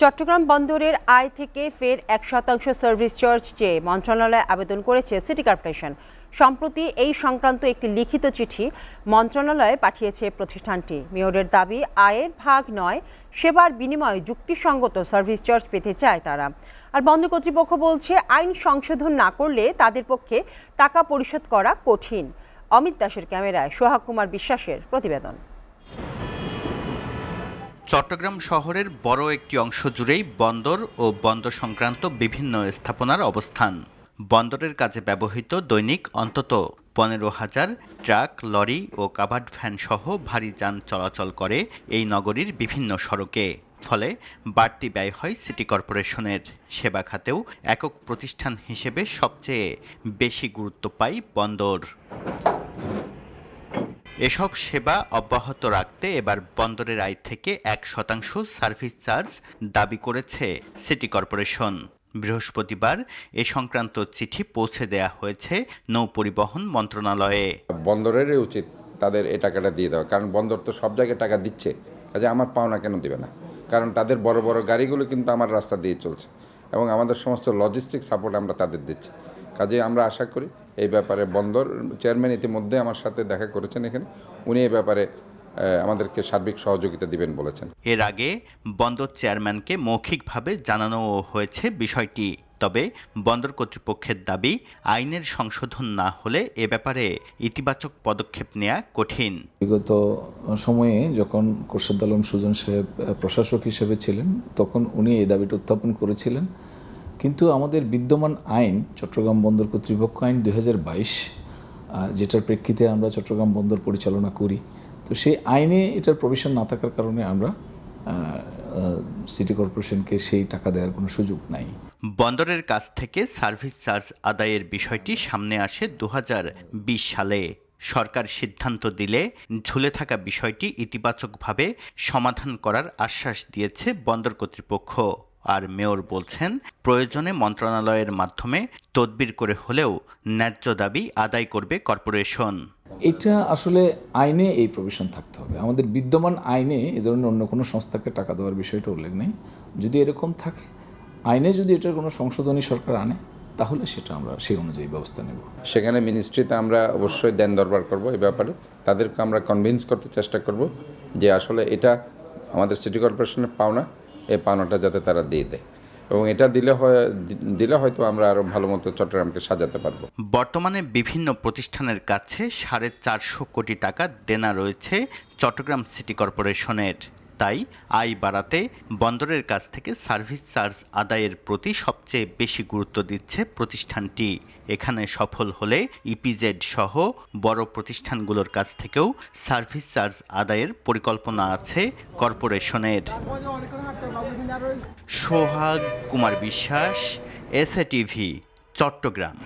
চট্টগ্রাম বন্দরের আয় থেকে ফের 1% সার্ভিস চার্জ চেয়ে মন্ত্রণালয়ে আবেদন করেছে সিটি কর্পোরেশন। সম্প্রতি এই সংক্রান্ত একটি লিখিত চিঠি মন্ত্রণালয়ে পাঠিয়েছে প্রতিষ্ঠানটি। মেয়রের দাবি, আয়ের ভাগ নয়, সেবার বিনিময়ে যুক্তিসঙ্গত সার্ভিস চার্জ পেতে চায় তারা। আর বন্দর কর্তৃপক্ষ বলছে, আইন সংশোধন না করলে তাদের পক্ষে টাকা পরিশোধ করা কঠিন। অমিত দাসের ক্যামেরায় সোহাগ কুমার বিশ্বাসের প্রতিবেদন। চট্টগ্রাম শহরের বড় একটি অংশ জুড়েই বন্দর ও বন্দর সংক্রান্ত বিভিন্ন স্থাপনার অবস্থান। বন্দরের কাজে ব্যবহৃত দৈনিক অন্তত 15,000 ট্রাক, লরি ও কাভার্ড ভ্যান সহ ভারী যান চলাচল করে এই নগরীর বিভিন্ন সড়কে। ফলে বাড়তি ব্যয় হয় সিটি কর্পোরেশনের। সেবা খাতেও একক প্রতিষ্ঠান হিসেবে সবচেয়ে বেশি গুরুত্ব পায় বন্দর। এসব সেবা অব্যাহত রাখতে এবার বন্দরের আয় থেকে 1% সার্ভিস চার্জ দাবি করেছে সিটি কর্পোরেশন। বৃহস্পতিবার এ সংক্রান্ত চিঠি পৌঁছে দেয়া হয়েছে নৌ পরিবহন মন্ত্রণালয়ে। বন্দরের উচিত তাদের এই টাকাটা দিয়ে দেওয়া, কারণ বন্দর তো সব জায়গায় টাকা দিচ্ছে, কাজে আমার পাওনা কেন দিবে না? কারণ তাদের বড় বড় গাড়িগুলো কিন্তু আমার রাস্তা দিয়ে চলছে এবং আমাদের সমস্ত লজিস্টিক সাপোর্ট আমরা তাদের দিচ্ছি। কাজে আমরা আশা করি এই ব্যাপারে বন্দর চেয়ারম্যান ইতিমধ্যে আমার সাথে দেখা করেছেন এখানে, উনি এই ব্যাপারে আমাদেরকে সার্বিক সহযোগিতা দিবেন বলেছেন। এর আগে বন্দর চেয়ারম্যানকে মৌখিকভাবে জানানো হয়েছে বিষয়টি। তবে বন্দর কর্তৃপক্ষের দাবি, আইনের সংশোধন না হলে এ ব্যাপারে ইতিবাচক পদক্ষেপ নেওয়া কঠিন। বিগত সময়ে যখন খোরশেদ আলম সুজন সাহেব প্রশাসক হিসেবে ছিলেন, তখন উনি এই দাবিটা উত্থাপন করেছিলেন। কিন্তু আমাদের বিদ্যমান আইন, চট্টগ্রাম বন্দর কর্তৃপক্ষ আইন 2022, যেটার প্রেক্ষিতে আমরা চট্টগ্রাম বন্দর পরিচালনা করি, তো সেই আইনে এটার প্রভিশন না থাকার কারণে আমরা সিটি কর্পোরেশনকে সেই টাকা দেওয়ার কোনো সুযোগ নাই। বন্দরের কাছ থেকে সার্ভিস চার্জ আদায়ের বিষয়টি সামনে আসে 2020 সালে। সরকার সিদ্ধান্ত দিলে ঝুলে থাকা বিষয়টি ইতিবাচকভাবে সমাধান করার আশ্বাস দিয়েছে বন্দর কর্তৃপক্ষ। আর মেয়র বলছেন, প্রয়োজনে মন্ত্রণালয়ের মাধ্যমে তদবির করে হলেও ন্যায্য দাবি আদায় করবে কর্পোরেশন। এটা আসলে আইনে এই প্রভিশন থাকতে হবে। আমাদের বিদ্যমান আইনে এ ধরনের অন্য কোনো সংস্থাকে টাকা দেওয়ার বিষয়টা উল্লেখ নেই। যদি এরকম থাকে, আইনে যদি এটার কোনো সংশোধনী সরকার আনে, তাহলে সেটা আমরা সেই অনুযায়ী ব্যবস্থা নেব। সেখানে মিনিস্ট্রিতে আমরা অবশ্যই দেন দরবার করব এই ব্যাপারে, তাদেরকে আমরা কনভিন্স করতে চেষ্টা করব যে আসলে এটা আমাদের সিটি কর্পোরেশনের পাওনা, এই পাওনাটা যাতে তারা দিয়ে দেয় এবং এটা দিলে হয়তো আমরা আরও ভালো মতো চট্টগ্রামকে সাজাতে পারবো। বর্তমানে বিভিন্ন প্রতিষ্ঠানের কাছে 450 কোটি টাকা দেনা রয়েছে চট্টগ্রাম সিটি কর্পোরেশনের। তাই আয় বাড়াতে বন্দরের কাছ থেকে সার্ভিস চার্জ আদায়ের প্রতি সবচেয়ে বেশি গুরুত্ব দিচ্ছে প্রতিষ্ঠানটি। এখানে সফল হলে ইপিজেড সহ বড় প্রতিষ্ঠানগুলোর কাছ থেকেও সার্ভিস চার্জ আদায়ের পরিকল্পনা আছে কর্পোরেশনের। সোহাগ কুমার বিশ্বাস, এসএ টিভি, চট্টগ্রাম।